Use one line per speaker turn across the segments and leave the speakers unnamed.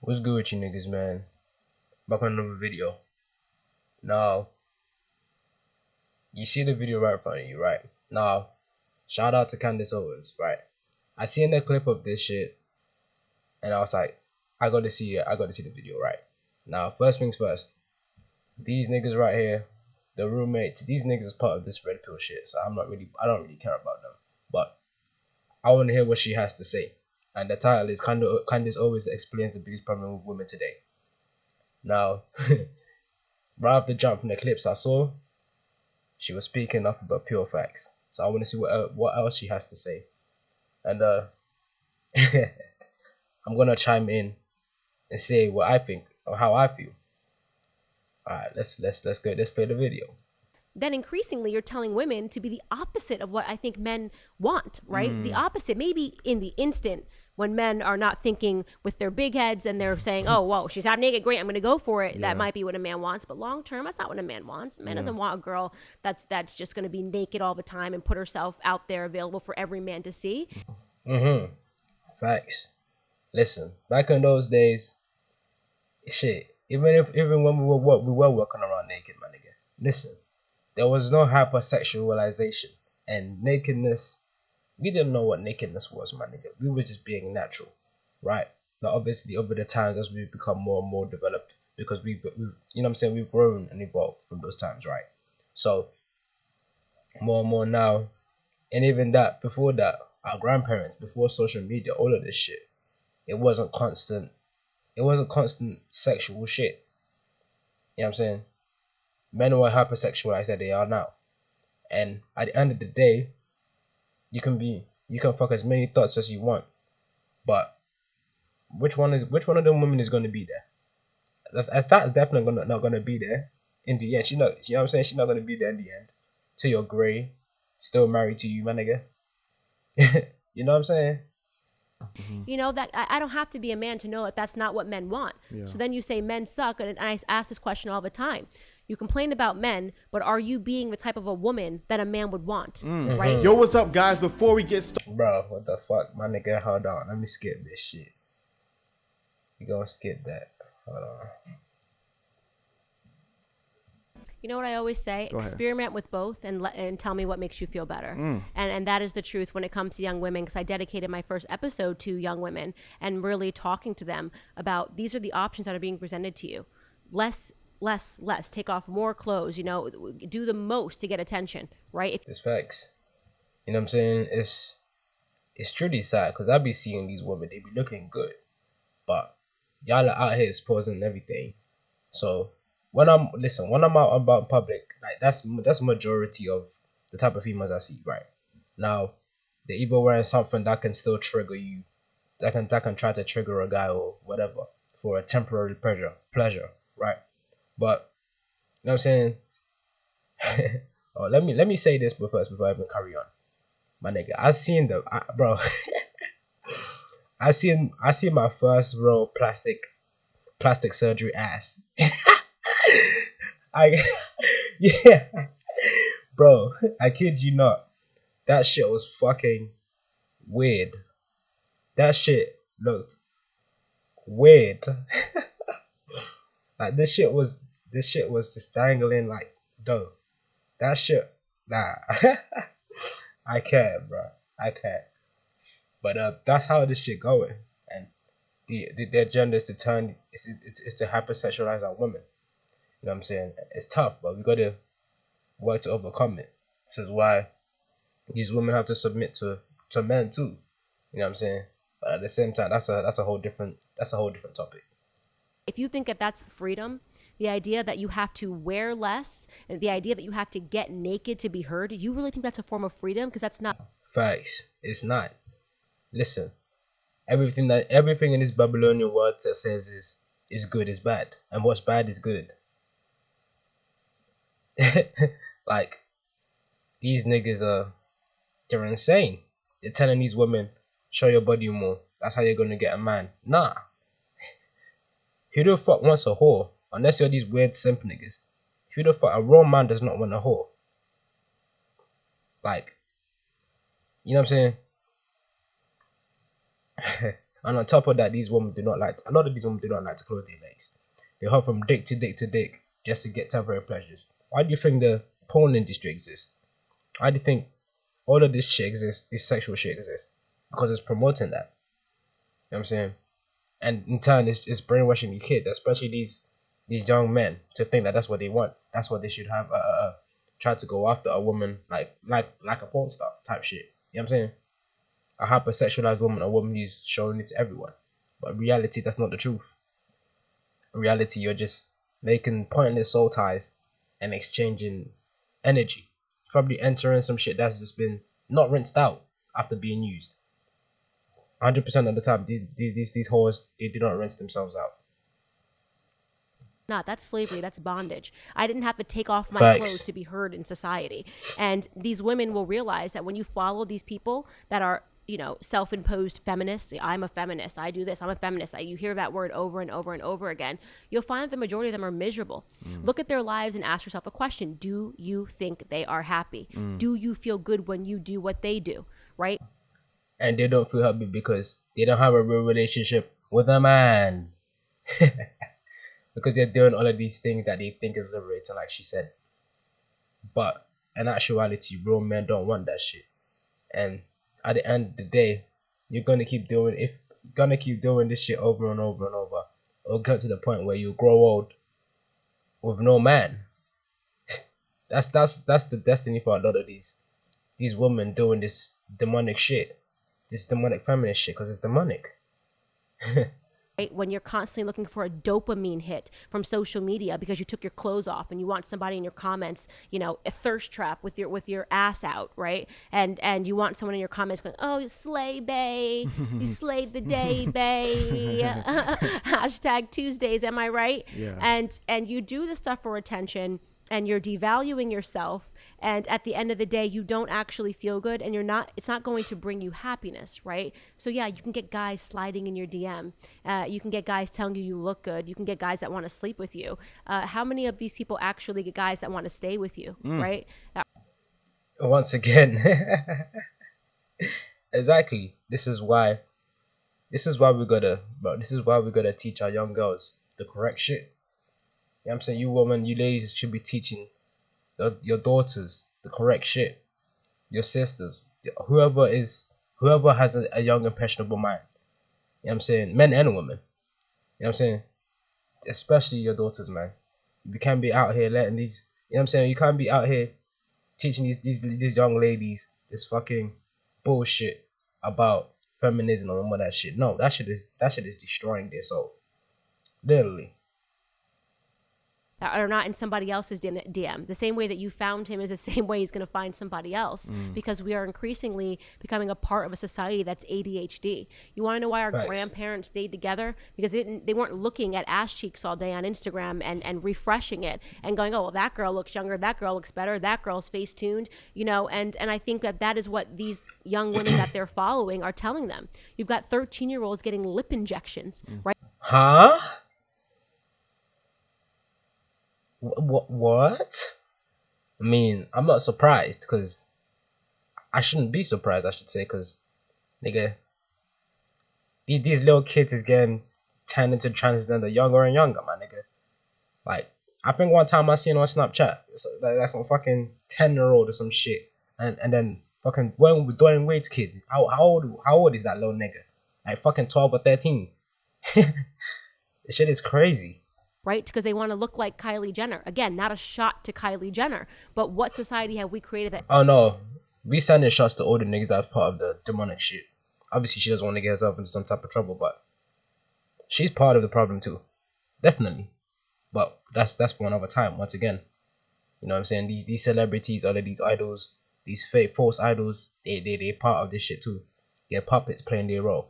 What's good with you niggas, man? Back on another video. Now, you see the video right in front of you, right? Now, shout out to Candance Owens, right? I seen the clip of this shit, and I was like, I got to see it. I got to see the video, right? Now, first things first. These niggas right here, the roommates, these niggas is part of this red pill shit, so I don't really care about them. But I want to hear what she has to say. And the title is Candance Owens explains the biggest problem with women today. Now, right off the jump from the clips I saw, she was speaking nothing but pure facts. So I want to see what else she has to say. And I'm gonna chime in and say what I think or how I feel. All right, let's go. Let's play the video.
Then increasingly you're telling women to be the opposite of what I think men want, right? The opposite, maybe in the instant when men are not thinking with their big heads and they're saying, oh, whoa, she's half naked, great, I'm going to go for it. That might be what a man wants. But long term, that's not what a man wants. A man doesn't want a girl that's just going to be naked all the time and put herself out there available for every man to see.
Facts. Listen, back in those days, shit. Even when we were walking around naked, my nigga. Listen, there was no hypersexualization and nakedness. We didn't know what nakedness was, my nigga. We were just being natural, right? Now, obviously, over the times as we've become more and more developed, because we've you know what I'm saying, we've grown and evolved from those times, right? So more and more now, and even that before that, our grandparents, before social media, all of this shit, it wasn't constant. It wasn't constant sexual shit. You know what I'm saying? Men were hypersexualized that they are now, and at the end of the day, you can fuck as many thoughts as you want, but which one of them women is going to be there? If that's definitely not gonna be there in the end. You know what I'm saying? She's not gonna be there in the end. Till you're gray, still married to you, my nigga. You know what I'm saying?
You know, that I don't have to be a man to know that that's not what men want. So then you say men suck. And I ask this question all the time. You complain about men, but are you being the type of a woman that a man would want? Right?
Yo, what's up, guys? Before we get started,
Bro, what the fuck, my nigga? Hold on, let me skip this shit. You gonna skip that? Hold on.
You know what I always say? Experiment with both and tell me what makes you feel better. And that is the truth when it comes to young women, because I dedicated my first episode to young women and really talking to them about these are the options that are being presented to you. Less. Take off more clothes, you know, do the most to get attention, right?
It's facts. You know what I'm saying? It's truly sad because I be seeing these women, they be looking good, but y'all are out here exposing everything. So when I'm out about in public, like that's majority of the type of females I see, right? Now they're either wearing something that can still trigger you, that can try to trigger a guy or whatever for a temporary pleasure, right? But you know what I'm saying? Oh, let me say this before I even carry on, my nigga. Bro. I seen my first real plastic surgery ass. I yeah, bro. I kid you not. That shit was fucking weird. That shit looked weird. Like this shit was just dangling like dough. That shit, nah. I can't, bro. I can't. But that's how this shit going, and the agenda is to turn it's to hypersexualize our women. You know what I'm saying? It's tough, but we gotta work to overcome it. This is why these women have to submit to men too. You know what I'm saying? But at the same time, that's a whole different topic.
If you think that that's freedom, the idea that you have to wear less and the idea that you have to get naked to be heard, you really think that's a form of freedom? Because that's not.
Facts. It's not. Listen, everything in this Babylonian world that says is good is bad, and what's bad is good. Like these niggas they're insane. They're telling these women, show your body more. That's how you're gonna get a man. Nah. Who the fuck wants a whore? Unless you're these weird simp niggas. Who the fuck, a real man does not want a whore. Like, you know what I'm saying? And on top of that, these women do not like a lot of these women do not like to close their legs. They hop from dick to dick to dick just to get temporary pleasures. Why do you think the porn industry exists? Why do you think all of this shit exists? This sexual shit exists because it's promoting that. You know what I'm saying? And in turn, it's brainwashing these kids, especially these young men, to think that that's what they want. That's what they should have. Try to go after a woman like a porn star type shit. You know what I'm saying? A hypersexualized woman, a woman who's showing it to everyone. But in reality, that's not the truth. In reality, you're just making pointless soul ties and exchanging energy. Probably entering some shit that's just been not rinsed out after being used. 100% of the time, these whores, they do not rinse themselves out.
Not. That's slavery. That's bondage. I didn't have to take off my
Facts.
clothes to be heard in society. And these women will realize that when you follow these people that are, you know, self-imposed feminists, I'm a feminist, I do this, I'm a feminist, you hear that word over and over and over again, you'll find that the majority of them are miserable. Look at their lives and ask yourself a question. Do you think they are happy? Do you feel good when you do what they do, right?
And they don't feel happy because they don't have a real relationship with a man. Because they're doing all of these things that they think is liberating, like she said. But in actuality, real men don't want that shit. And at the end of the day, you're gonna keep doing this shit over and over and over. It'll get to the point where you grow old with no man. That's the destiny for a lot of these women doing this demonic shit, this demonic feminist shit, because it's demonic.
Right? When you're constantly looking for a dopamine hit from social media because you took your clothes off and you want somebody in your comments, you know, a thirst trap with your ass out, right? And you want someone in your comments going, "Oh, you slay, bae, you slayed the day, bae." Hashtag Tuesdays, am I right?
Yeah.
And you do this stuff for attention. And you're devaluing yourself, and at the end of the day, you don't actually feel good, and it's not going to bring you happiness, right? So yeah, you can get guys sliding in your DM, you can get guys telling you look good, you can get guys that want to sleep with you. How many of these people actually get guys that want to stay with you, right?
Once again, exactly. This is why we gotta teach our young girls the correct shit. You know what I'm saying? You women, you ladies should be teaching your daughters the correct shit. Your sisters, whoever has a young impressionable mind. You know what I'm saying? Men and women. You know what I'm saying? Especially your daughters, man. You can't be out here letting these, you know what I'm saying? You can't be out here teaching these young ladies this fucking bullshit about feminism and all that shit. No, that shit is destroying their soul. Literally.
That are not in somebody else's DM. The same way that you found him is the same way he's going to find somebody else, because we are increasingly becoming a part of a society that's ADHD. You want to know why our
Facts.
grandparents stayed together? Because they weren't looking at ass cheeks all day on Instagram and refreshing it and going, oh, well, that girl looks younger, that girl looks better, that girl's face tuned, you know, and I think that is what these young women that they're following are telling them. You've got 13-year-olds getting lip injections, right?
Huh? What? I mean, I'm not surprised, because I shouldn't be surprised, I should say, because, nigga, these little kids is getting turned into transgender younger and younger, my nigga. Like, I think one time I seen on Snapchat, that's some fucking 10-year-old or some shit, and then fucking Dwayne Wade's kid. How old is that little nigga? Like fucking 12 or 13. This shit is crazy.
Right? Because they want to look like Kylie Jenner. Again, not a shot to Kylie Jenner, but what society have we created that?
Oh no, we sending shots to all the niggas that's part of the demonic shit. Obviously, she doesn't want to get herself into some type of trouble, but she's part of the problem too, definitely. But that's for another time. Once again, you know what I'm saying? These celebrities, all of these idols, these fake false idols, they part of this shit too. They're puppets playing their role.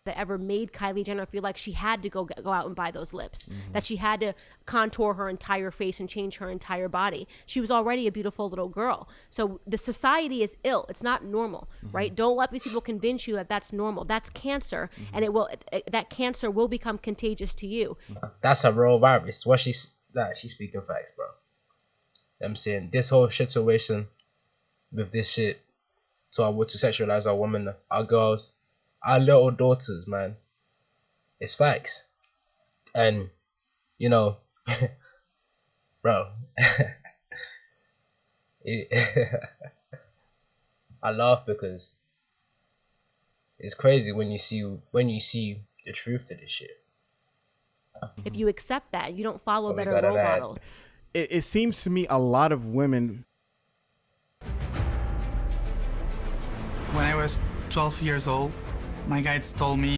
That ever made Kylie Jenner feel like she had to go out and buy those lips, that she had to contour her entire face and change her entire body. She was already a beautiful little girl. So the society is ill. It's not normal, right? Don't let these people convince you that that's normal. That's cancer, and that cancer will become contagious to you.
That's a real virus. She's speaking facts, bro. I'm saying this whole situation with this shit, to sexualize our women, our girls, our little daughters, man. It's facts. And you know, bro, it, I laugh because it's crazy when you see the truth to this shit.
If you accept that, you don't follow
But we
better
got
role
that.
models.
It seems to me a lot of women.
When I was 12 years old, my guides told me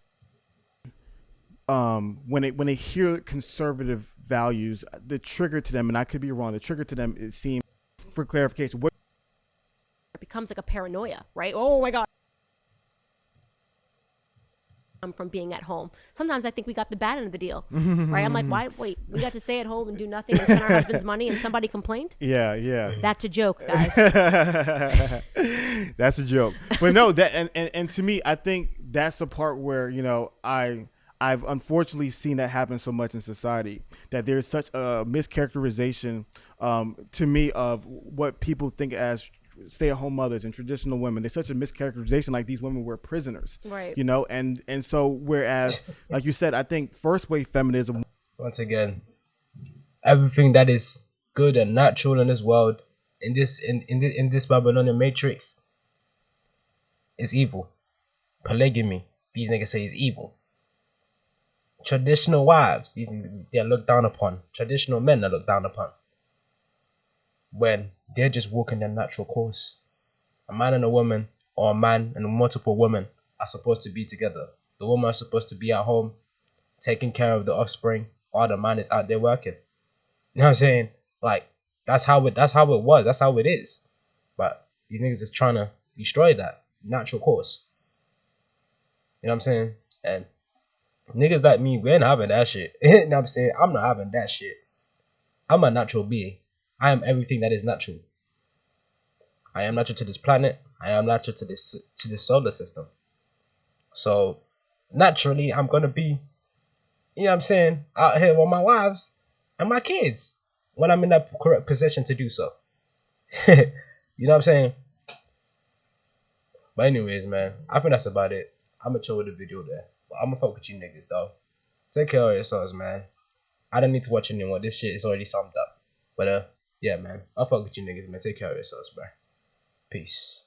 When they hear conservative values, the trigger to them, and I could be wrong, the trigger to them, it seems, for clarification, what
It becomes like a paranoia, right? Oh my God. From being at home. Sometimes I think we got the bad end of the deal, right? I'm like, why? Wait, we got to stay at home and do nothing and spend our husband's money and somebody complained?
yeah.
That's a joke, guys.
That's a joke. But no, that and to me, I think that's the part where, I've unfortunately seen that happen so much in society, that there's such a mischaracterization to me of what people think as stay-at-home mothers and traditional women. There's such a mischaracterization, like these women were prisoners,
Right.
And so whereas, like you said, I think first wave feminism,
Once again, everything that is good and natural in this world, in this Babylonian matrix, is evil. Polygamy, these niggas say, is evil. Traditional wives, they're looked down upon. Traditional men are looked down upon. When they're just walking their natural course. A man and a woman, or a man and multiple women, are supposed to be together. The woman is supposed to be at home, taking care of the offspring, while the man is out there working. You know what I'm saying? Like, that's how it was. That's how it is. But these niggas is trying to destroy that natural course. You know what I'm saying? And niggas like me, we ain't having that shit. You know what I'm saying? I'm not having that shit. I'm a natural being. I am everything that is natural. I am natural to this planet. I am natural to this solar system. So naturally, I'm gonna be, you know what I'm saying, out here with my wives and my kids when I'm in that correct position to do so. You know what I'm saying? But anyways, man, I think that's about it. I'ma chill with the video there. But I'ma fuck with you niggas though. Take care of yourselves, man. I don't need to watch anymore. This shit is already summed up. But yeah, man, I'll fuck with you niggas, man. Take care of yourselves, bro. Peace.